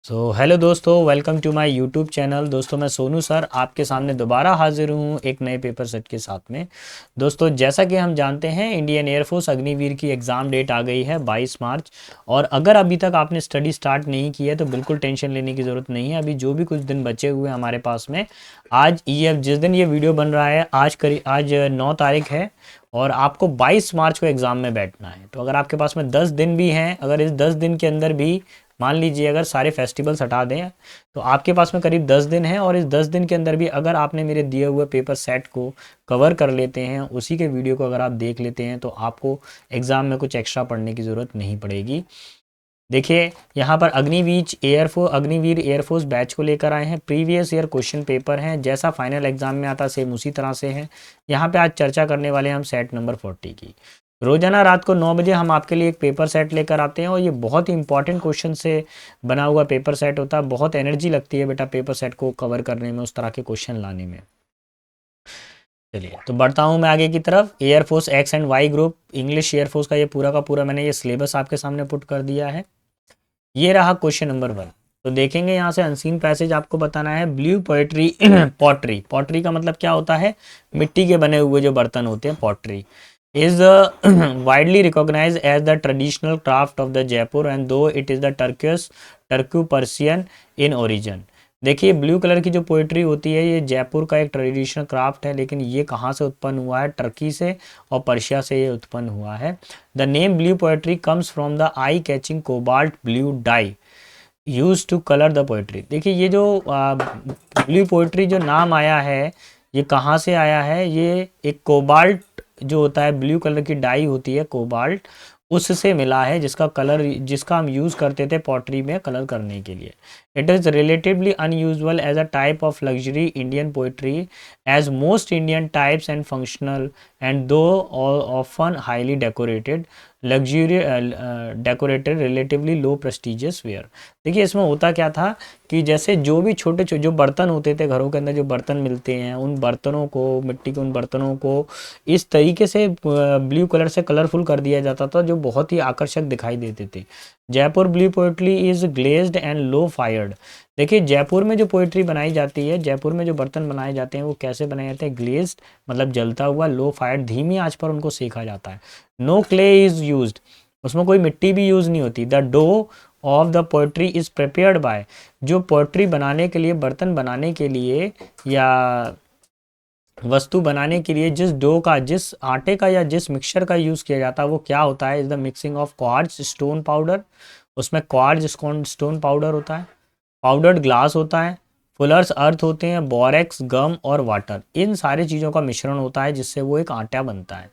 Hello दोस्तों, welcome to my YouTube channel. दोस्तों, मैं सोनू सर आपके सामने दोबारा हाजिर हूँ एक नए पेपर सेट के साथ में। दोस्तों, जैसा कि हम जानते हैं, इंडियन एयरफोर्स अग्निवीर की एग्ज़ाम डेट आ गई है 22 मार्च। और अगर अभी तक आपने स्टडी स्टार्ट नहीं की है तो बिल्कुल टेंशन लेने की ज़रूरत नहीं है। अभी जो भी कुछ दिन बचे हुए हैं हमारे पास में, आज ये जिस दिन ये वीडियो बन रहा है आज 9 तारीख है और आपको 22 मार्च को एग्ज़ाम में बैठना है। तो अगर आपके पास में 10 दिन भी हैं, अगर इस 10 दिन के अंदर भी मान लीजिए अगर सारे फेस्टिवल्स हटा दें तो आपके पास में करीब 10 दिन हैं, और इस 10 दिन के अंदर भी अगर आपने मेरे दिए हुए पेपर सेट को कवर कर लेते हैं, उसी के वीडियो को अगर आप देख लेते हैं, तो आपको एग्ज़ाम में कुछ एक्स्ट्रा पढ़ने की ज़रूरत नहीं पड़ेगी। देखिए, यहाँ पर अग्निवीर एयरफोर्स बैच को लेकर आए हैं। प्रीवियस ईयर क्वेश्चन पेपर हैं, जैसा फाइनल एग्जाम में आता सेम उसी तरह से है। यहाँ पे आज चर्चा करने वाले हैं हम सेट नंबर 40 की। रोजाना रात को 9 बजे हम आपके लिए एक पेपर सेट लेकर आते हैं, और ये बहुत ही इंपॉर्टेंट क्वेश्चन से बना हुआ पेपर सेट होता है। बहुत एनर्जी लगती है बेटा पेपर सेट को कवर करने में, उस तरह के क्वेश्चन लाने में। चलिए, तो बढ़ता हूँ मैं आगे की तरफ। Air force X and Y group, English air force का ये पूरा का पूरा मैंने ये सिलेबस आपके सामने पुट कर दिया है। ये रहा क्वेश्चन नंबर 1। तो देखेंगे यहाँ से अनसीन पैसेज आपको बताना है। ब्लू पोएट्री पॉटरी, पॉटरी का मतलब क्या होता है? मिट्टी के बने हुए जो बर्तन होते हैं, pottery is widely recognise as the traditional craft of the Jaipur and though it is the Turco Persian in origin. देखिए, ब्लू कलर की जो पोइट्री होती है ये जयपुर का एक ट्रेडिशनल क्राफ्ट है, लेकिन ये कहाँ से उत्पन्न हुआ है? टर्की से और पर्शिया से ये उत्पन्न हुआ है। The name blue poetry comes from the eye catching cobalt blue dye use to colour the poetry. देखिए, ये जो ब्लू पोएट्री जो नाम आया है, ये कहाँ से आया है? ये एक कोबाल्ट जो होता है, ब्लू कलर की डाई होती है कोबाल्ट, उससे मिला है, जिसका हम यूज़ करते थे पॉटरी में कलर करने के लिए। It is relatively unusual as a type of luxury Indian pottery, as most Indian types and functional and though often highly decorated decorated relatively low prestigious ware. देखिए, इसमें होता क्या था कि जैसे जो भी छोटे छोटे जो बर्तन होते थे घरों के अंदर, जो बर्तन मिलते हैं, उन बर्तनों को, मिट्टी के उन बर्तनों को इस तरीके से ब्लू कलर से कलरफुल कर दिया जाता था, जो बहुत ही आकर्षक दिखाई देते थे। Jaipur blue poetry is glazed and low fired. देखिए, जयपुर में जो पोएट्री बनाई जाती है, जयपुर में जो बर्तन बनाए जाते हैं, वो कैसे बनाए जाते हैं? ग्लेज्ड मतलब जलता हुआ, लो फायर्ड धीमी आंच पर उनको सेका जाता है। नो क्ले इज यूज्ड, उसमें कोई मिट्टी भी यूज नहीं होती। The dough of the poetry is prepared by, जो पोएट्री बनाने के लिए, बर्तन बनाने के लिए या वस्तु बनाने के लिए जिस डो का, जिस आटे का या जिस मिक्सचर का यूज़ किया जाता है, वो क्या होता है? Is the mixing of quartz stone powder. उसमें क्वार्ट्ज स्टोन पाउडर होता है, पाउडर्ड ग्लास होता है, फुलर्स अर्थ होते हैं, बोरेक्स, गम और वाटर। इन सारी चीज़ों का मिश्रण होता है जिससे वो एक आटा बनता है।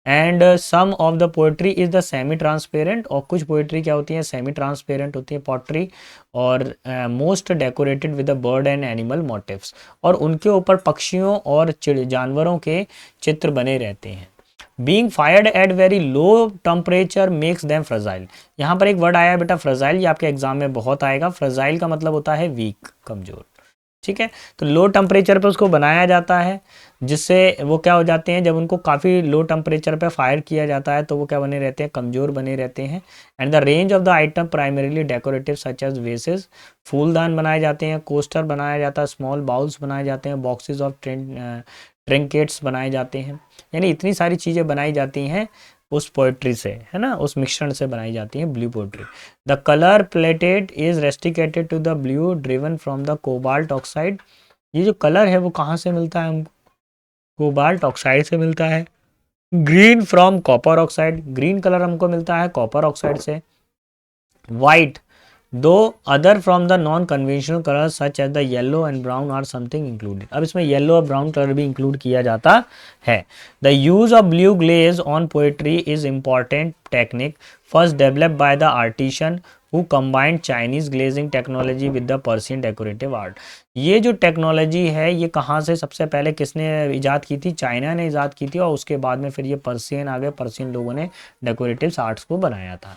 And some of the poetry is the semi transparent, और कुछ पोएट्री क्या होती है? सेमी ट्रांसपेरेंट होती है पॉटरी। और most decorated with the bird and animal motifs, और उनके ऊपर पक्षियों और जानवरों के चित्र बने रहते हैं। Being fired at very low temperature makes them fragile. यहाँ पर एक वर्ड आया है बेटा फ्रजाइल, ये आपके एग्जाम में बहुत आएगा। फ्रजाइल का मतलब होता है वीक, कमजोर। ठीक है, तो लो टेम्परेचर पे उसको बनाया जाता है, जिससे वो क्या हो जाते हैं? जब उनको काफ़ी लो टेम्परेचर पे फायर किया जाता है तो वो क्या बने रहते हैं? कमज़ोर बने रहते हैं। And the range of the item primarily decorative such as vases, फूलदान बनाए जाते हैं, कोस्टर बनाया जाता है, स्मॉल बाउल्स बनाए जाते हैं, बॉक्सेस ऑफ ट्रिंकेट्स बनाए जाते हैं। यानी इतनी सारी चीज़ें बनाई जाती हैं उस पोइट्री से, है ना, उस मिश्रण से बनाई जाती है blue pottery. The colour plated is restricted to the blue driven from the cobalt oxide. ये जो कलर है वो कहाँ से मिलता है हमको? कोबाल्ट ऑक्साइड से मिलता है। Green from copper oxide, green colour हमको मिलता है कॉपर ऑक्साइड से। White to other from the non conventional colour such as the yellow and brown are something included. अब इसमें येलो और ब्राउन कलर भी इंक्लूड किया जाता है। The use of blue glaze on poetry is important technique first developed by the artisan who combined Chinese glazing technology with the Persian decorative art. ये जो technology है, ये कहाँ से सबसे पहले किसने इजाद की थी? चाइना ने इजाद की थी, और उसके बाद में फिर ये पर्सियन आ गए, पर्सियन लोगों ने डेकोरेटिव आर्ट्स को बनाया था।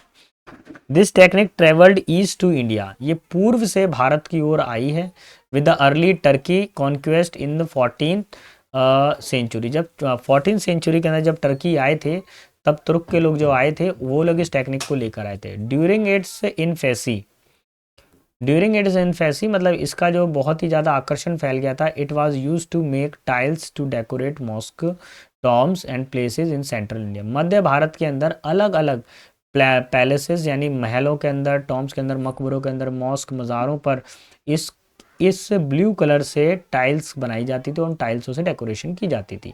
This technique travelled east to India, ये पूर्व से भारत की ओर आई है। With the early Turkey conquest in the 14th century, जब 14th सेंचुरी के अंदर जब टर्की आए थे, तब तुर्क के लोग जो आए थे, वो लोग इस टेक्निक को लेकर आए थे। ड्यूरिंग इट्स इनफेसी, ड्यूरिंग इट्स इन्फेसी, मतलब इसका जो बहुत ही ज़्यादा आकर्षण फैल गया था। It was use to make tiles to decorate mosque, tombs and places in central India. मध्य भारत के अंदर अलग अलग पैलेसेस यानी महलों के अंदर, टॉम्स के अंदर, मकबरों के अंदर, मॉस्क, मज़ारों पर इस ब्लू कलर से टाइल्स बनाई जाती थी, उन टाइल्सों से डेकोरेशन की जाती थी।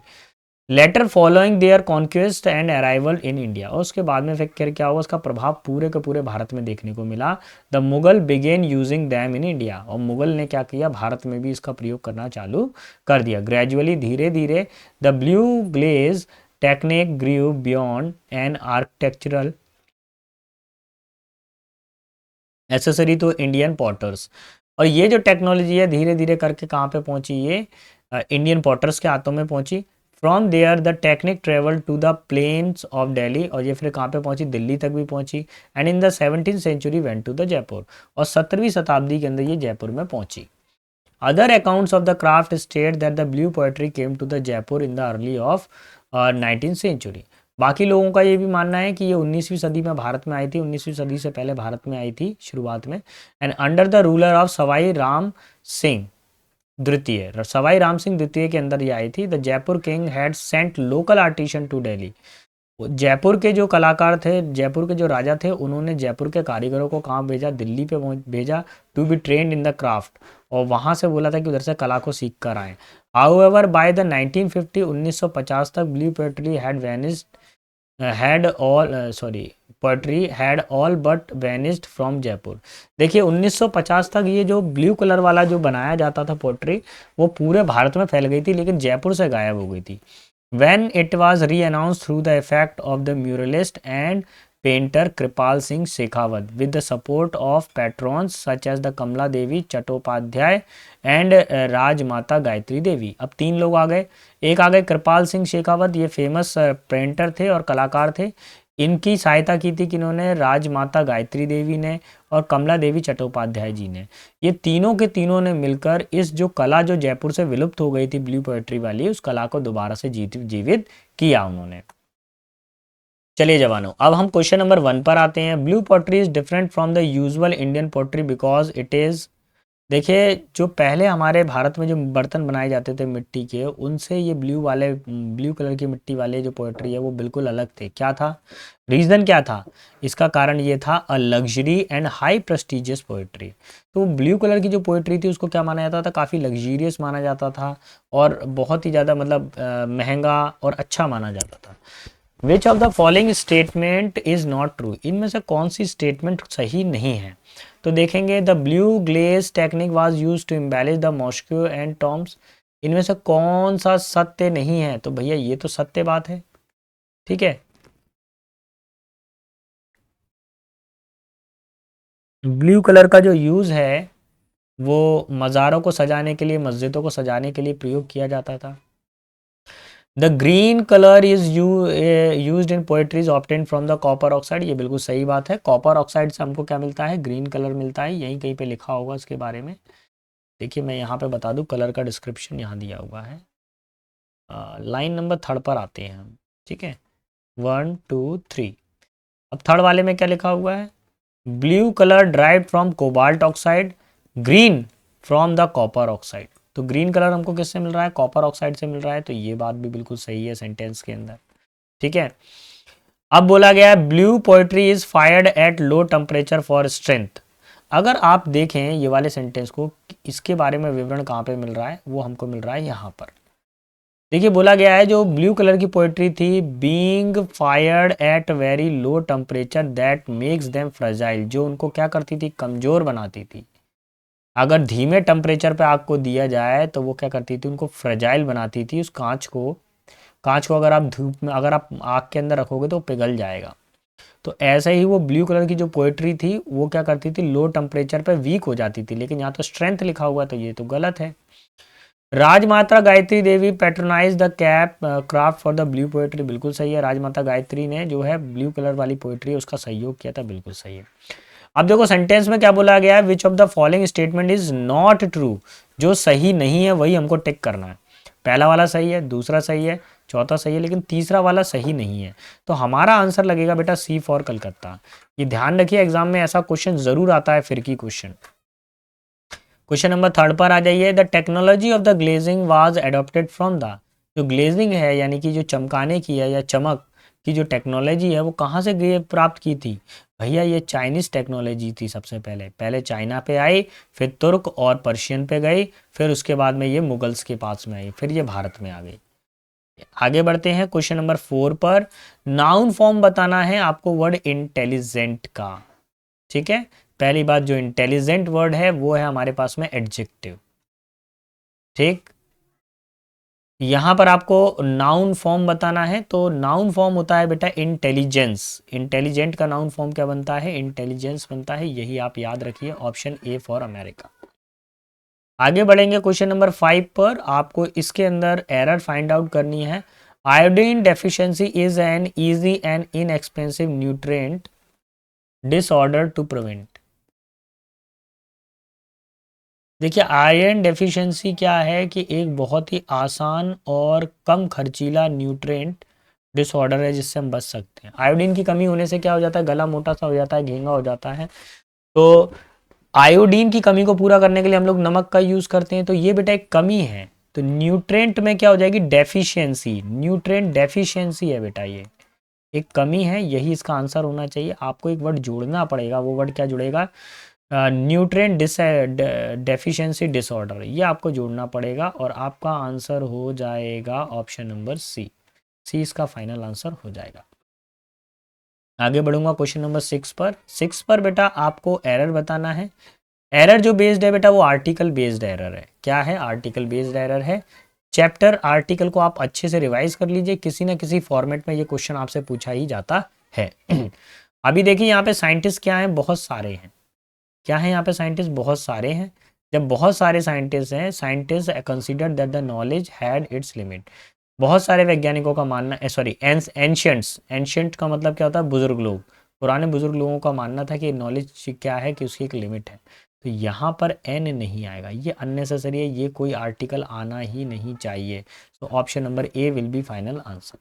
Later following their conquest and arrival in India, और उसके बाद में फिर क्या हुआ, उसका प्रभाव पूरे के पूरे भारत में देखने को मिला। The Mughal began using them in India, और मुगल ने क्या किया, भारत में भी इसका प्रयोग करना चालू कर दिया। ग्रेजुअली, धीरे धीरे, the blue glaze technique grew beyond an architectural accessory to Indian potters. और ये जो टेक्नोलॉजी है धीरे धीरे करके कहाँ पे पहुंची, ये इंडियन पॉटर्स के हाथों में पहुंची। From there the technique travel to the plains of Delhi, और ये फिर कहाँ पे पहुंची, दिल्ली तक भी पहुंची। And in the 17th century went to the Jaipur, और 17वीं शताब्दी के अंदर ये जयपुर में पहुंची। Other accounts of the craft state that the blue poetry came to the Jaipur in the early of 19th century. बाकी लोगों का ये भी मानना है कि ये 19वीं सदी में भारत में आई थी, 19वीं सदी से पहले भारत में आई थी शुरुआत में। And under the ruler of Sawai Ram Singh द्वितीय, सवाई राम सिंह द्वितीय के अंदर ये आई थी। The Jaipur king had sent local artisan to Delhi, Jaipur के जो कलाकार थे, जयपुर के जो राजा थे, उन्होंने जयपुर के कारीगरों को कहाँ भेजा, दिल्ली पे भेजा, to be trained in the craft, और वहाँ से बोला था कि उधर से कला को सीख कर आए। हाउएवर बाय द 1950 1950 तक blue poetry had all but vanished from Jaipur. देखिए 1950 तक ये जो ब्लू कलर वाला जो बनाया जाता था पोएट्री, वो पूरे भारत में फैल गई थी, लेकिन जयपुर से गायब हो गई थी। When it was re-announced through the effect of the muralist and painter Kripal Singh Shekhawat with the support of patrons such as the Kamla Devi Chattopadhyay and राजमाता गायत्री देवी। अब तीन लोग आ गए, एक आ गए कृपाल सिंह शेखावत, ये फेमस पेंटर थे और कलाकार थे। इनकी सहायता की थी किन्होंने, राजमाता गायत्री देवी ने और कमला देवी चट्टोपाध्याय जी ने। ये तीनों के तीनों ने मिलकर इस जो कला जो जयपुर से विलुप्त हो गई थी ब्लू पोएट्री वाली, उस कला को दोबारा से जीवित किया उन्होंने। चलिए जवानों, अब हम क्वेश्चन नंबर 1 पर आते हैं। Blue poetry is different from the usual Indian poetry because it is, देखिए जो पहले हमारे भारत में जो बर्तन बनाए जाते थे मिट्टी के, उनसे ये ब्लू कलर की मिट्टी वाले जो पोएट्री है वो बिल्कुल अलग थे। क्या था रीज़न, क्या था इसका कारण, ये था a luxury and high prestigious poetry. तो ब्लू कलर की जो पोएट्री थी उसको क्या माना जाता था, काफ़ी लग्जरियस माना जाता था और बहुत ही ज़्यादा मतलब महंगा और अच्छा माना जाता था। Which of the following statement is not true, इनमें से कौन सी स्टेटमेंट सही नहीं है। तो देखेंगे the blue glaze technique was use to embellish the mosque and tombs, इनमें से कौन सा सत्य नहीं है, तो भैया ये तो सत्य बात है। ठीक है, ब्लू कलर का जो यूज़ है वो मज़ारों को सजाने के लिए, मस्जिदों को सजाने के लिए प्रयोग किया जाता था। The green colour is used in poetry is obtained from the copper oxide, ये बिल्कुल सही बात है। कॉपर ऑक्साइड से हमको क्या मिलता है, ग्रीन कलर मिलता है, यहीं कहीं पे लिखा होगा इसके बारे में। देखिए मैं यहाँ पे बता दूँ, कलर का डिस्क्रिप्शन यहाँ दिया हुआ है। लाइन नंबर 3 पर आते हैं हम। ठीक है, 1 2 3। अब थर्ड वाले में क्या लिखा हुआ है, blue colour drive from cobalt oxide, green from the copper oxide. तो ग्रीन कलर हमको किससे मिल रहा है, कॉपर ऑक्साइड से मिल रहा है, तो ये बात भी बिल्कुल सही है सेंटेंस के अंदर। ठीक है, अब बोला गया है blue poetry is fired at low temperature for strength. अगर आप देखें ये वाले सेंटेंस को, इसके बारे में विवरण कहाँ पे मिल रहा है, वो हमको मिल रहा है यहाँ पर। देखिए बोला गया है जो ब्लू कलर की पोएट्री थी, being fired at very low temperature that makes them fragile, जो उनको क्या करती थी, कमज़ोर बनाती थी। अगर धीमे टेम्परेचर पे आग को दिया जाए तो वो क्या करती थी, उनको फ्रेजाइल बनाती थी। उस कांच को अगर आप धूप में, अगर आप आग के अंदर रखोगे तो पिघल जाएगा। तो ऐसे ही वो ब्लू कलर की जो पोएट्री थी वो क्या करती थी, लो टेम्परेचर पे वीक हो जाती थी। लेकिन यहाँ तो स्ट्रेंथ लिखा हुआ, तो ये तो गलत है। Rajmata Gayatri Devi patronise the cap craft for the blue pottery, बिल्कुल सही है। राजमाता गायत्री ने जो है ब्लू कलर वाली पोएट्री उसका सहयोग किया था, बिल्कुल सही है। अब देखो सेंटेंस में क्या बोला गया है, which of the following statement is not true, जो सही नहीं है वही हमको टिक करना है। पहला वाला सही है, दूसरा सही है, चौथा सही है, लेकिन तीसरा वाला सही नहीं है। तो हमारा आंसर लगेगा बेटा सी फॉर कलकत्ता। ये ध्यान रखिए, एग्जाम में ऐसा क्वेश्चन जरूर आता है, फिर की क्वेश्चन। क्वेश्चन नंबर 3 पर आ जाइए। The technology of the glazing was adopted from the, जो ग्लेजिंग है यानी कि जो चमकाने की है या चमक की जो टेक्नोलॉजी है वो कहाँ से प्राप्त की थी? भैया ये चाइनीज़ टेक्नोलॉजी थी सबसे पहले। पहले चाइना पे आई, फिर तुर्क और पर्शियन पे गई, फिर उसके बाद में ये मुगल्स के पास में आई, फिर ये भारत में आ गई। आगे बढ़ते हैं क्वेश्चन नंबर 4 पर। नाउन फॉर्म बताना है आपको वर्ड इंटेलिजेंट का। ठीक है, पहली बात जो इंटेलिजेंट वर्ड है वो है हमारे पास में एडजेक्टिव। ठीक, यहां पर आपको नाउन फॉर्म बताना है, तो नाउन फॉर्म होता है बेटा इंटेलिजेंस। इंटेलिजेंट का नाउन फॉर्म क्या बनता है? इंटेलिजेंस बनता है, यही आप याद रखिए, ऑप्शन ए फॉर अमेरिका। आगे बढ़ेंगे क्वेश्चन नंबर 5 पर। आपको इसके अंदर एरर फाइंड आउट करनी है। Iodine deficiency is an easy and inexpensive nutrient disorder to prevent. देखिए आयरन डेफिशिएंसी क्या है कि एक बहुत ही आसान और कम खर्चीला न्यूट्रिएंट डिसऑर्डर है जिससे हम बच सकते हैं। आयोडीन की कमी होने से क्या हो जाता है? गला मोटा सा हो जाता है, घेंगा हो जाता है। तो आयोडीन की कमी को पूरा करने के लिए हम लोग नमक का यूज करते हैं, तो ये बेटा एक कमी है। तो न्यूट्रिएंट में क्या हो जाएगी? डेफिशिएंसी। न्यूट्रिएंट डेफिशिएंसी है बेटा, ये एक कमी है, यही इसका आंसर होना चाहिए। आपको एक वर्ड जोड़ना पड़ेगा, वो वर्ड क्या जुड़ेगा? न्यूट्रिएंट डेफिशिएंसी डिसऑर्डर, ये आपको जोड़ना पड़ेगा और आपका आंसर हो जाएगा ऑप्शन नंबर सी। सी इसका फाइनल आंसर हो जाएगा। आगे बढ़ूंगा क्वेश्चन नंबर 6 पर। 6 पर बेटा आपको एरर बताना है। एरर जो बेस्ड है बेटा वो आर्टिकल बेस्ड एरर है। क्या है? आर्टिकल बेस्ड एरर है। चैप्टर आर्टिकल को आप अच्छे से रिवाइज कर लीजिए, किसी ना किसी फॉर्मेट में ये क्वेश्चन आपसे पूछा ही जाता है। अभी देखिए यहाँ पे साइंटिस्ट क्या हैं? बहुत सारे हैं। क्या है यहाँ पे? साइंटिस्ट बहुत सारे हैं। जब बहुत सारे साइंटिस्ट हैं, scientist consider that the knowledge had it's limit. बहुत सारे वैज्ञानिकों का मानना, सॉरी एंशियंट्स, एंशियंट का मतलब क्या होता है? बुजुर्ग लोग। पुराने बुजुर्ग लोगों का मानना था कि नॉलेज क्या है कि उसकी एक लिमिट है। तो यहाँ पर एन नहीं आएगा, ये अननेसेसरी है, ये कोई आर्टिकल आना ही नहीं चाहिए। तो option number A will be final answer.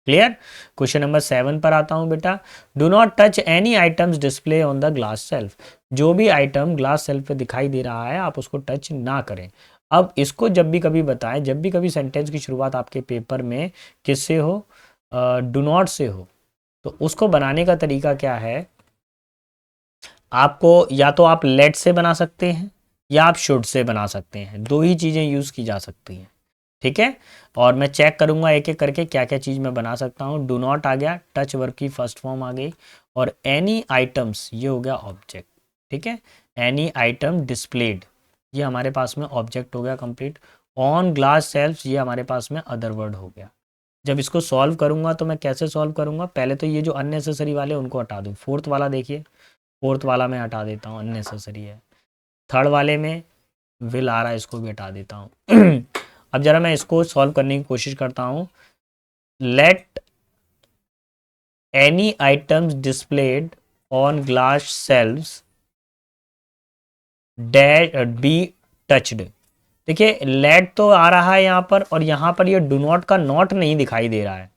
Clear? Question number 7 पर आता हूं बेटा। Do not touch any items display on the glass self. जो भी आइटम ग्लास सेल्फ पे दिखाई दे रहा है आप उसको टच ना करें। अब इसको जब भी कभी बताएं, जब भी कभी सेंटेंस की शुरुआत आपके पेपर में किससे हो? डू नॉट से हो, तो उसको बनाने का तरीका क्या है? आपको या तो आप लेट से बना सकते हैं या आप शुड से बना सकते हैं, दो ही चीज़ें यूज़ की जा सकती हैं। ठीक है, और मैं चेक करूंगा एक एक करके क्या क्या चीज़ मैं बना सकता हूँ। डू नॉट आ गया, टच वर्ब की फर्स्ट फॉर्म आ गई, और एनी आइटम्स ये हो गया ऑब्जेक्ट। ठीक है, एनी आइटम डिस्प्लेड ये हमारे पास में ऑब्जेक्ट हो गया कंप्लीट। ऑन ग्लास सेल्फ ये हमारे पास में अदर वर्ड हो गया। जब इसको सॉल्व करूंगा तो मैं कैसे सॉल्व करूंगा? पहले तो ये जो अननेसेसरी वाले उनको हटा दूँ। फोर्थ वाला देखिए, फोर्थ वाला मैं हटा देता हूँ, अननेसेसरी है। थर्ड वाले में विल आ रहा है, इसको भी हटा देता हूँ। अब जरा मैं इसको सॉल्व करने की कोशिश करता हूँ। Let any items displayed on glass selves be touched. देखिए लेट तो आ रहा है यहाँ पर, और यहाँ पर ये डू नॉट का नॉट नहीं दिखाई दे रहा है,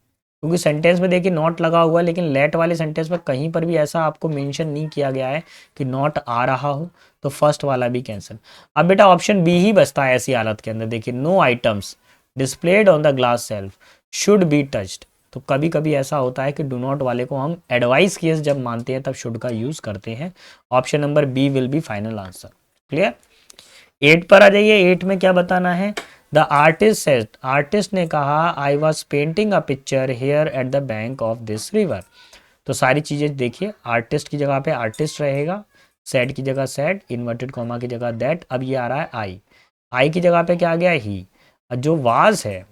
क्योंकि सेंटेंस में देखिए नॉट लगा हुआ है, लेकिन लेट वाले सेंटेंस में कहीं पर भी ऐसा आपको मेंशन नहीं किया गया है कि नॉट आ रहा हो, तो फर्स्ट वाला भी कैंसिल। अब बेटा ऑप्शन बी ही बचता है ऐसी हालत के अंदर। देखिए no items displayed on the glass shelf should be touched. तो कभी कभी ऐसा होता है कि डू नॉट वाले को हम एडवाइस केस जब मानते हैं तब शुड का यूज करते हैं। Option number B will be final answer. Clear? 8 पर आ जाइए। 8 में क्या बताना है? द आर्टिस्ट सेड, आर्टिस्ट ने कहा, I was painting a picture here at the bank of this river. तो सारी चीज़ें देखिए, आर्टिस्ट की जगह पे आर्टिस्ट रहेगा, सेड की जगह सेड, इन्वर्टेड कॉमा की जगह दैट। अब ये आ रहा है आई, आई की जगह पे क्या आ गया? ही। जो वाज है,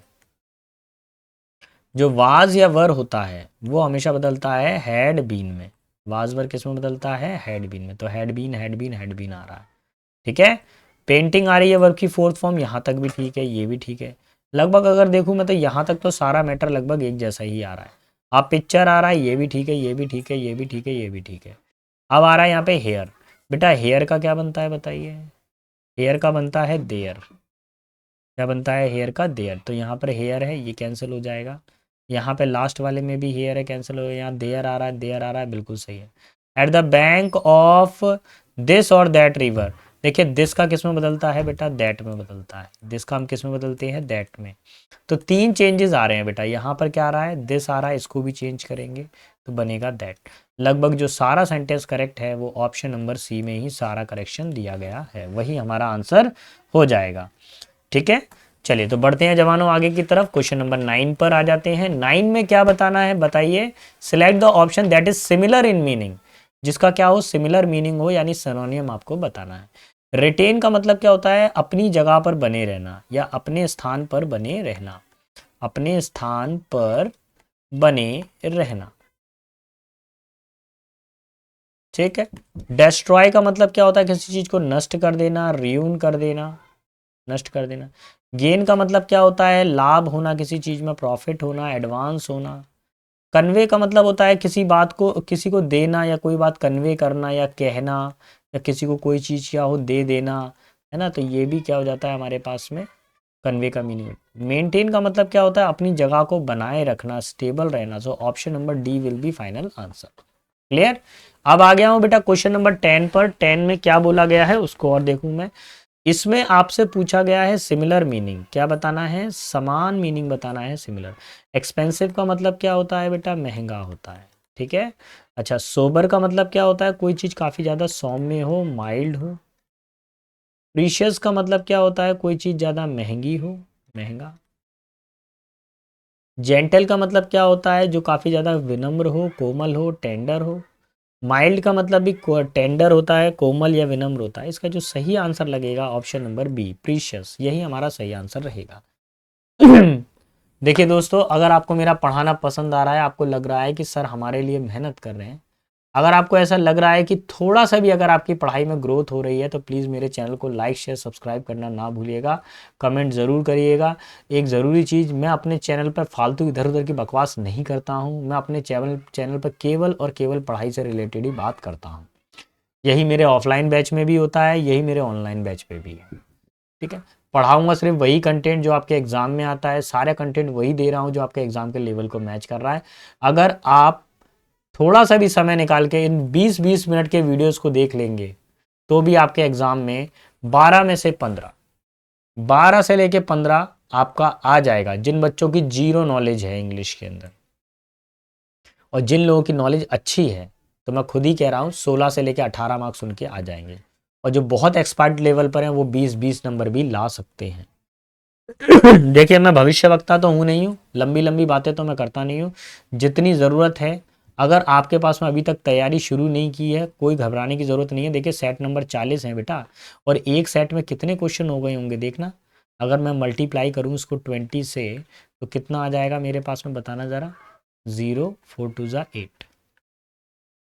जो वाज या वर होता है वो हमेशा बदलता है हैड बीन में। वाज वर किस में बदलता है? हैड बीन में। तो had been had been had been आ रहा है। ठीक है, पेंटिंग आ रही है वर्ब की फोर्थ फॉर्म, यहाँ तक भी ठीक है, ये भी ठीक है। लगभग अगर देखूँ मैं तो यहाँ तक तो सारा मैटर लगभग एक जैसा ही आ रहा है। अब पिक्चर आ रहा है, ये भी ठीक है, ये भी ठीक है, ये भी ठीक है, ये भी ठीक है। अब आ रहा है यहाँ पे हेयर। बेटा हेयर का क्या बनता है बताइए? हेयर का बनता है देयर। क्या बनता है? हेयर का देयर। तो यहाँ पर हेयर है, ये कैंसिल हो जाएगा। यहाँ पे लास्ट वाले में भी हेयर है, कैंसिल हो। यहाँ देयर आ रहा है, देयर आ रहा है, बिल्कुल सही है। At the bank of this और दैट रिवर। देखिए दिस का किस में बदलता है बेटा, दैट में बदलता है। दिस का हम किस में बदलते हैं, दैट में। तो 3 चेंजेस आ रहे हैं बेटा, यहाँ पर क्या आ रहा है, दिस आ रहा है, इसको भी चेंज करेंगे तो बनेगा दैट। लगभग जो सारा सेंटेंस करेक्ट है वो ऑप्शन नंबर सी में ही सारा करेक्शन दिया गया है, वही हमारा आंसर हो जाएगा। ठीक है, चलिए तो बढ़ते हैं जवानों आगे की तरफ। क्वेश्चन नंबर 9 पर आ जाते हैं। 9 में क्या बताना है बताइए, select the option that is similar in meaning, जिसका क्या हो, सिमिलर मीनिंग हो, यानी सिनोनियम आपको बताना है। रिटेन का मतलब क्या होता है, अपनी जगह पर बने रहना या अपने स्थान पर बने रहना, अपने स्थान पर बने रहना। ठीक है। डेस्ट्रॉय का मतलब क्या होता है, किसी चीज को नष्ट कर देना, रियून कर देना, नष्ट कर देना। गेन का मतलब क्या होता है, लाभ होना, किसी चीज में प्रॉफिट होना, एडवांस होना। कन्वे का मतलब होता है किसी बात को किसी को देना या कोई बात कन्वे करना या कहना, या किसी को कोई चीज क्या हो दे देना, है ना। तो ये भी क्या हो जाता है हमारे पास में कन्वे का मीनिंग। मेंटेन का मतलब क्या होता है, अपनी जगह को बनाए रखना, स्टेबल रहना। So option number D will be final answer. Clear. अब आ गया हूं बेटा क्वेश्चन नंबर 10 पर। 10 में क्या बोला गया है उसको और देखूं मैं। इसमें आपसे पूछा गया है सिमिलर मीनिंग, क्या बताना है, समान मीनिंग बताना है, सिमिलर। एक्सपेंसिव का मतलब क्या होता है बेटा, महंगा होता है। ठीक है। अच्छा, सोबर का मतलब क्या होता है, कोई चीज काफी ज्यादा सौम्य हो, माइल्ड हो। प्रीशियस का मतलब क्या होता है, कोई चीज ज्यादा महंगी हो, महंगा। जेंटल का मतलब क्या होता है, जो काफी ज्यादा विनम्र हो, कोमल हो, टेंडर हो। माइल्ड का मतलब भी टेंडर होता है, कोमल या विनम्र होता है। इसका जो सही आंसर लगेगा ऑप्शन नंबर बी, प्रीशियस, यही हमारा सही आंसर रहेगा। देखिए दोस्तों, अगर आपको मेरा पढ़ाना पसंद आ रहा है, आपको लग रहा है कि सर हमारे लिए मेहनत कर रहे हैं, अगर आपको ऐसा लग रहा है कि थोड़ा सा भी अगर आपकी पढ़ाई में ग्रोथ हो रही है, तो प्लीज़ मेरे चैनल को लाइक शेयर सब्सक्राइब करना ना भूलिएगा। कमेंट ज़रूर करिएगा। एक ज़रूरी चीज़, मैं अपने चैनल पर फालतू इधर उधर की बकवास नहीं करता हूँ। मैं अपने चैनल पर केवल और केवल पढ़ाई से रिलेटेड ही बात करता हूँ। यही मेरे ऑफलाइन बैच में भी होता है, यही मेरे ऑनलाइन बैच पे भी है। ठीक है। पढ़ाऊंगा सिर्फ वही कंटेंट जो आपके एग्जाम में आता है, सारे कंटेंट वही दे रहा हूँ जो आपके एग्जाम के लेवल को मैच कर रहा है। अगर आप थोड़ा सा भी समय निकाल के इन 20-20 मिनट के वीडियोस को देख लेंगे, तो भी आपके एग्जाम में 12 में से 15, 12 से लेके 15 आपका आ जाएगा। जिन बच्चों की जीरो नॉलेज है इंग्लिश के अंदर, और जिन लोगों की नॉलेज अच्छी है, तो मैं खुद ही कह रहा हूँ 16 से लेके 18 मार्क्स उनके आ जाएंगे। और जो बहुत एक्सपर्ट लेवल पर हैं वो 20-20 नंबर भी ला सकते हैं। देखिए, मैं भविष्यवक्ता तो हूँ नहीं हूँ, लंबी लंबी बातें तो मैं करता नहीं हूँ। जितनी ज़रूरत है, अगर आपके पास में अभी तक तैयारी शुरू नहीं की है, कोई घबराने की ज़रूरत नहीं है। देखिए, सेट नंबर 40 है बेटा, और एक सेट में कितने क्वेश्चन हो गए होंगे देखना। अगर मैं मल्टीप्लाई करूँ इसको 20 से, तो कितना आ जाएगा मेरे पास में, बताना ज़रा। 0 4 2 ज़ा 8।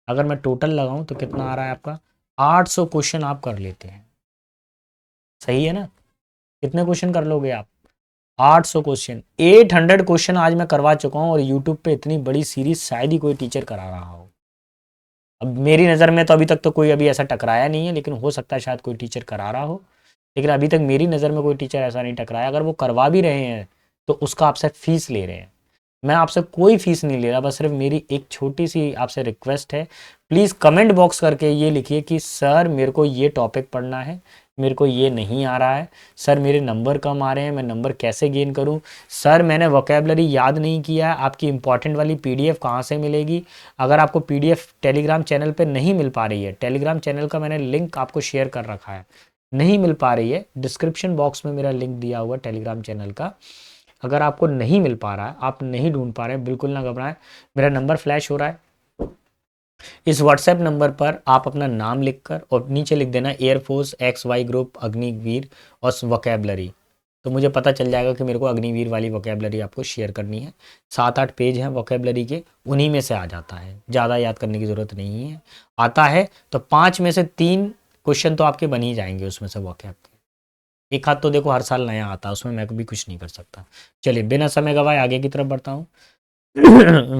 अगर मैं टोटल लगाऊं तो कितना आ रहा है आपका, 800 क्वेश्चन आप कर लेते हैं। सही है ना। कितने क्वेश्चन कर लोगे आप, 800 क्वेश्चन। 800 क्वेश्चन आज मैं करवा चुका हूँ, और यूट्यूब पे इतनी बड़ी सीरीज शायद ही कोई टीचर करा रहा हो। अब मेरी नज़र में तो अभी तक तो कोई अभी ऐसा टकराया नहीं है, लेकिन हो सकता है शायद कोई टीचर करा रहा हो। लेकिन अभी तक मेरी नज़र में कोई टीचर ऐसा नहीं टकराया। अगर वो करवा भी रहे हैं तो उसका आपसे फीस ले रहे हैं। मैं आपसे कोई फीस नहीं ले रहा, बस सिर्फ मेरी एक छोटी सी आपसे रिक्वेस्ट है। प्लीज़ कमेंट बॉक्स करके ये लिखिए कि सर मेरे को ये टॉपिक पढ़ना है, मेरे को ये नहीं आ रहा है। सर मेरे नंबर कम आ रहे हैं, मैं नंबर कैसे गेन करूं। सर मैंने वोकेबलरी याद नहीं किया है, आपकी इंपॉर्टेंट वाली पीडीएफ कहाँ से मिलेगी। अगर आपको पीडीएफ टेलीग्राम चैनल पे नहीं मिल पा रही है, टेलीग्राम चैनल का मैंने लिंक आपको शेयर कर रखा है, नहीं मिल पा रही है, डिस्क्रिप्शन बॉक्स में मेरा लिंक दिया हुआ टेलीग्राम चैनल का। अगर आपको नहीं मिल पा रहा है, आप नहीं ढूंढ पा रहे हैं, बिल्कुल ना घबराएं। मेरा नंबर फ्लैश हो रहा है, इस व्हाट्सएप नंबर पर आप अपना नाम लिखकर और नीचे लिख देना एयरफोर्स XY ग्रुप अग्निवीर और वोकेबलरी। तो मुझे पता चल जाएगा कि मेरे को अग्निवीर वाली वोकेबलरी आपको शेयर करनी है। 7-8 पेज हैं वोकेबलरी के, उन्हीं में से आ जाता है, ज़्यादा याद करने की ज़रूरत नहीं है। आता है तो 5 में से 3 क्वेश्चन तो आपके बन ही जाएंगे उसमें से वोकेब के। एक हाथ तो देखो हर साल नया आता है, उसमें मैं भी कुछ नहीं कर सकता। चलिए बिना समय गवाए आगे की तरफ बढ़ता हूँ।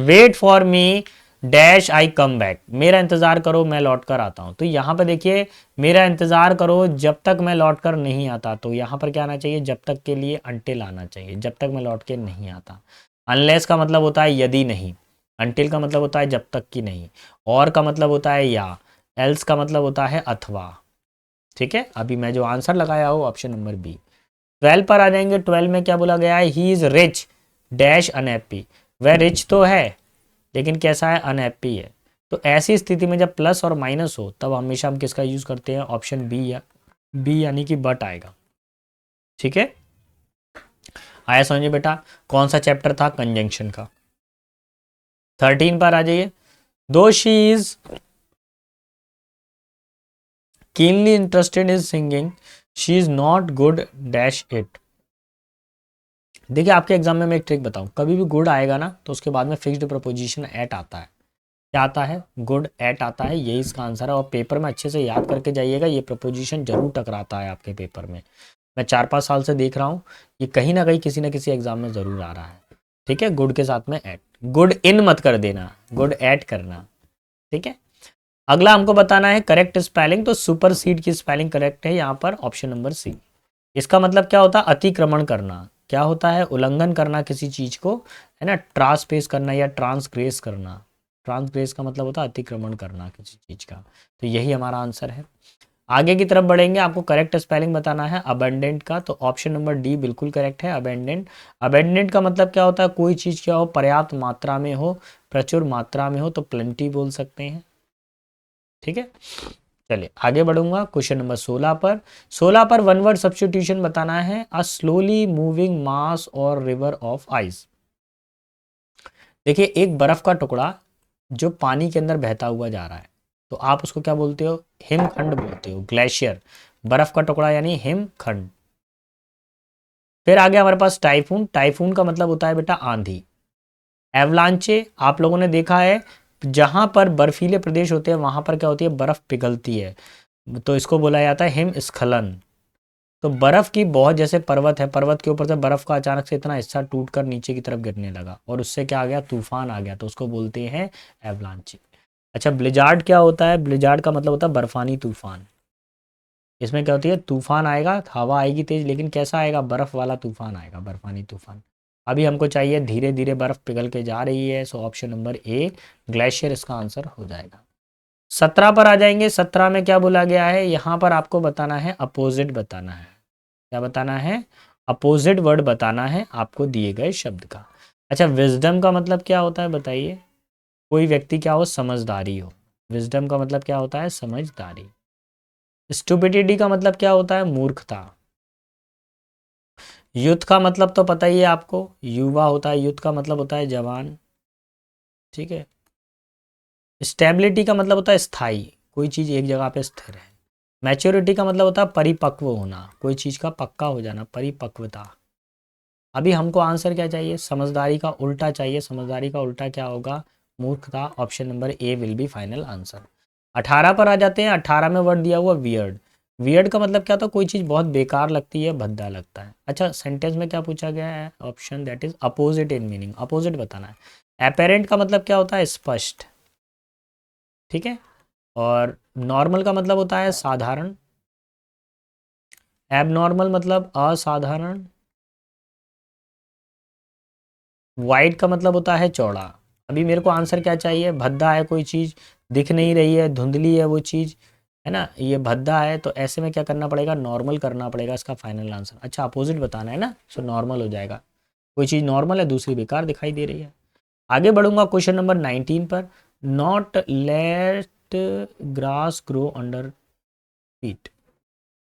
Wait for me dash I come back, मेरा इंतजार करो मैं लौट कर आता हूं। तो यहाँ पर देखिए, मेरा इंतजार करो जब तक मैं लौट कर नहीं आता, तो यहाँ पर क्या आना चाहिए, जब तक के लिए अनटिल आना चाहिए, जब तक मैं लौट के नहीं आता। अनलेस का मतलब होता है यदि नहीं, अनटिल का मतलब होता है जब तक की नहीं, और का मतलब होता है या, एल्स का मतलब होता है अथवा। ठीक है, अभी मैं जो आंसर लगाया हूँ ऑप्शन नंबर बी। 12 पर आ जाएंगे। 12 में क्या बोला गया है, he is rich dash unhappy. वह रिच तो है लेकिन कैसा है, अनहैप्पी है। तो ऐसी स्थिति में जब प्लस और माइनस हो तब हमेशा हम किसका यूज करते हैं, ऑप्शन बी, या बी यानी कि बट आएगा। ठीक है, आया समझे बेटा। कौन सा चैप्टर था, कंजंक्शन का। 13 पर आ जाइए। दो she is keenly interested in singing, she is not good dash it। देखिए आपके एग्जाम में मैं एक ट्रिक बताऊं, कभी भी गुड आएगा ना तो उसके बाद में फिक्स्ड प्रपोजिशन एट आता है। क्या आता है, गुड एट आता है, यही इसका आंसर है। और पेपर में अच्छे से याद करके जाइएगा, ये प्रपोजिशन जरूर टकराता है आपके पेपर में। मैं 4-5 साल से देख रहा हूँ, ये कहीं ना कहीं किसी ना किसी एग्जाम में जरूर आ रहा है। ठीक है, गुड के साथ में एट, गुड इन मत कर देना, गुड एट करना। ठीक है, अगला हमको बताना है करेक्ट स्पेलिंग। तो सुपर सीड की स्पेलिंग करेक्ट है यहाँ पर ऑप्शन नंबर सी। इसका मतलब क्या होता है, अतिक्रमण करना। क्या होता है, उल्लंघन करना किसी चीज को, है ना, ट्रांसपेस करना या ट्रांसग्रेस करना। ट्रांसग्रेस का मतलब होता है अतिक्रमण करना किसी चीज का। तो यही हमारा आंसर है। आगे की तरफ बढ़ेंगे, आपको करेक्ट स्पेलिंग बताना है अबेंडेंट का। तो ऑप्शन नंबर डी बिल्कुल करेक्ट है, अबेंडेंट। अबेंडेंट का मतलब क्या होता है, कोई चीज क्या हो, पर्याप्त मात्रा में हो, प्रचुर मात्रा में हो, तो प्लेंटी बोल सकते हैं। ठीक है, चलिए आगे बढ़ूंगा क्वेश्चन नंबर 16 पर। 16 पर वन वर्ड सब्स्टिट्यूशन बताना है, अ स्लोली मूविंग मास और रिवर ऑफ आइस। देखिए एक बर्फ का टुकड़ा जो पानी के अंदर बहता हुआ जा रहा है, तो आप उसको क्या बोलते हो, हिमखंड बोलते हो, ग्लेशियर। बर्फ का टुकड़ा यानी हिमखंड। फिर आ गया हमारे पास टाइफून। टाइफून का मतलब होता है बेटा आंधी। एवलांचे आप लोगों ने देखा है, जहां पर बर्फीले प्रदेश होते हैं वहां पर क्या होती है, बर्फ पिघलती है, तो इसको बोला जाता है हिमस्खलन। तो बर्फ की बहुत, जैसे पर्वत है, पर्वत के ऊपर से बर्फ का अचानक से इतना हिस्सा टूटकर नीचे की तरफ गिरने लगा और उससे क्या आ गया, तूफान आ गया, तो उसको बोलते हैं एवलांची। अच्छा ब्लिजार्ड क्या होता है, ब्लिजार्ड का मतलब होता है बर्फानी तूफान। इसमें क्या होती है, तूफान आएगा, हवा आएगी तेज, लेकिन कैसा आएगा, बर्फ वाला तूफान आएगा, बर्फानी तूफान। अभी हमको चाहिए धीरे धीरे बर्फ पिघल के जा रही है, so option number A glacier इसका आंसर हो जाएगा। 17 पर आ जाएंगे। 17 में क्या बोला गया है, यहाँ पर आपको बताना है अपोजिट बताना है। क्या बताना है, अपोजिट वर्ड बताना है आपको दिए गए शब्द का। अच्छा विजडम का मतलब क्या होता है बताइए, कोई व्यक्ति क्या हो, समझदारी हो। विजडम का मतलब क्या होता है, समझदारी। स्टुपिडिटी का मतलब क्या होता है, मूर्खता। यूथ का मतलब तो पता ही है आपको, युवा होता है, यूथ का मतलब होता है जवान। ठीक है, स्टेबिलिटी का मतलब होता है स्थाई, कोई चीज एक जगह पे स्थिर है। मैच्योरिटी का मतलब होता है परिपक्व होना, कोई चीज का पक्का हो जाना, परिपक्वता। अभी हमको आंसर क्या चाहिए, समझदारी का उल्टा चाहिए। समझदारी का उल्टा क्या होगा, मूर्खता। Option number A will be final answer. 18 पर आ जाते हैं। 18 में वर्ड दिया हुआ वियर्ड। वियर्ड का मतलब क्या था, कोई चीज़ बहुत बेकार लगती है, भद्दा लगता है। अच्छा सेंटेंस में क्या पूछा गया है, option that is opposite in meaning, opposite बताना है। अपेरेंट का मतलब क्या होता है, स्पष्ट। ठीक है, और नॉर्मल का मतलब होता है साधारण। एबनॉर्मल मतलब असाधारण। वाइड का मतलब होता है चौड़ा। अभी मेरे को आंसर क्या चाहिए, भद्दा है कोई चीज़, दिख नहीं रही है, धुंधली है वो चीज़, है ना, ये भद्दा है, तो ऐसे में क्या करना पड़ेगा, नॉर्मल करना पड़ेगा इसका फाइनल आंसर। अच्छा अपोजिट बताना है ना, सो नॉर्मल हो जाएगा। कोई चीज़ नॉर्मल है, दूसरी बेकार दिखाई दे रही है। आगे बढ़ूंगा क्वेश्चन नंबर 19 पर। Not let grass grow under feet.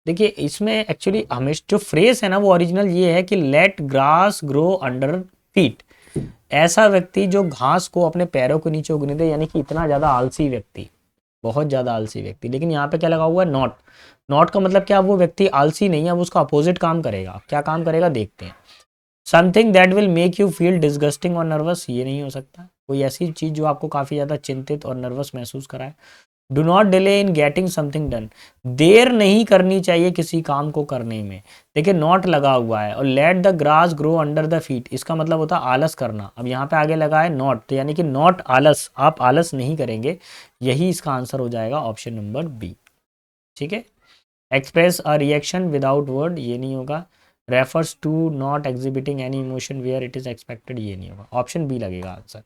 देखिए इसमें एक्चुअली हमेशा जो फ्रेज है ना वो ओरिजिनल ये है कि let grass grow under feet. ऐसा व्यक्ति जो घास को अपने पैरों के नीचे उगने दे, यानी कि इतना ज़्यादा आलसी व्यक्ति, बहुत ज़्यादा आलसी व्यक्ति। लेकिन यहाँ पे क्या लगा हुआ है, नॉट। नॉट का मतलब क्या, वो व्यक्ति आलसी नहीं है, वो उसका अपोजिट काम करेगा। क्या काम करेगा देखते हैं। Something that will make you feel disgusting और नर्वस, ये नहीं हो सकता। कोई ऐसी चीज़ जो आपको काफ़ी ज़्यादा चिंतित और नर्वस महसूस कराए। Do not delay in getting something done, देर नहीं करनी चाहिए किसी काम को करने में। देखिए नॉट लगा हुआ है, और let the grass grow under the feet, इसका मतलब होता है आलस करना। अब यहाँ पे आगे लगा है नॉट, तो यानी कि नॉट आलस, आप आलस नहीं करेंगे। यही इसका आंसर हो जाएगा ऑप्शन नंबर बी। ठीक है, express a reaction without word, ये नहीं होगा। Refers to not exhibiting any emotion where it is expected, ये नहीं होगा, ऑप्शन बी लगेगा आंसर।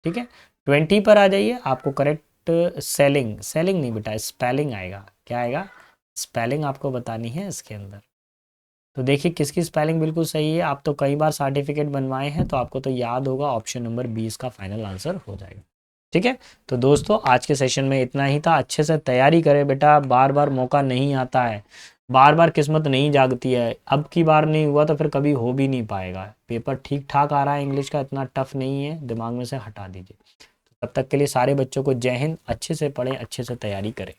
ठीक है, 20 पर आ जाइए। आपको करेक्ट सेलिंग, सेलिंग नहीं बेटा, स्पेलिंग आएगा। क्या आएगा, स्पेलिंग आपको बतानी है इसके अंदर। तो देखिए किसकी स्पेलिंग बिल्कुल सही है। आप तो कई बार सर्टिफिकेट बनवाए हैं तो आपको तो याद होगा, ऑप्शन नंबर 20 का फाइनल आंसर हो जाएगा। ठीक है, तो दोस्तों आज के सेशन में इतना ही था। अच्छे से तैयारी करें बेटा, बार बार मौका नहीं आता है, बार बार किस्मत नहीं जागती है। अब की बार नहीं हुआ तो फिर कभी हो भी नहीं पाएगा। पेपर ठीक ठाक आ रहा है इंग्लिश का, इतना टफ नहीं है, दिमाग में से हटा दीजिए। तब तक के लिए सारे बच्चों को जय हिंद। अच्छे से पढ़ें, अच्छे से तैयारी करें।